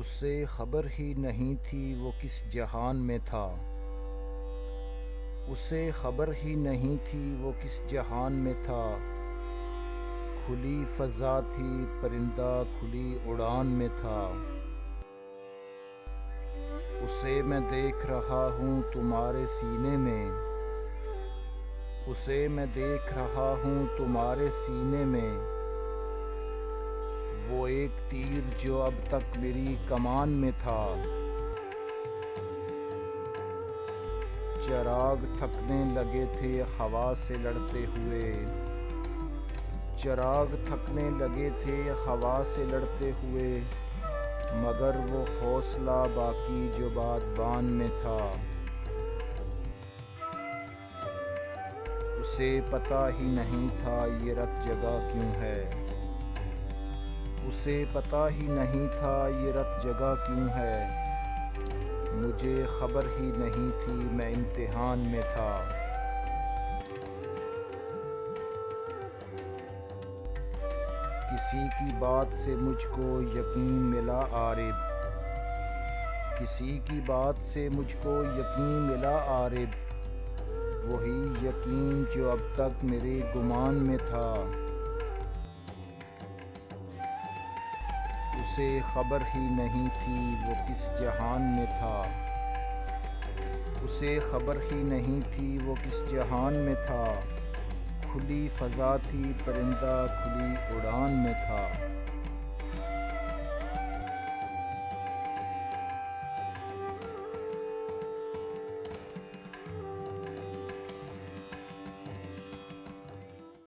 उसे खबर ही नहीं थी वो किस जहान में था। उसे खबर ही नहीं थी वो किस जहान में था। खुली फ़ज़ा थी, परिंदा खुली उड़ान में था। उसे मैं देख रहा हूँ तुम्हारे सीने में। उसे मैं देख रहा हूँ तुम्हारे सीने में। वो एक तीर जो अब तक मेरी कमान में था। चिराग थकने लगे थे हवा से लड़ते हुए। चिराग थकने लगे थे हवा से लड़ते हुए। मगर वो हौसला बाकी जो बागबान में था। उसे पता ही नहीं था ये रत जगह क्यों है। उसे पता ही नहीं था ये रत जगह क्यों है। मुझे खबर ही नहीं थी मैं इम्तिहान में था। किसी की बात से मुझको यकीन मिला आरिब। किसी की बात से मुझको यकीन मिला आरिब। वही यकीन जो अब तक मेरे गुमान में था। उसे खबर ही नहीं थी वो किस जहान में था। उसे खबर ही नहीं थी वो किस जहान में था। खुली फ़ज़ा थी, परिंदा खुली उड़ान में था।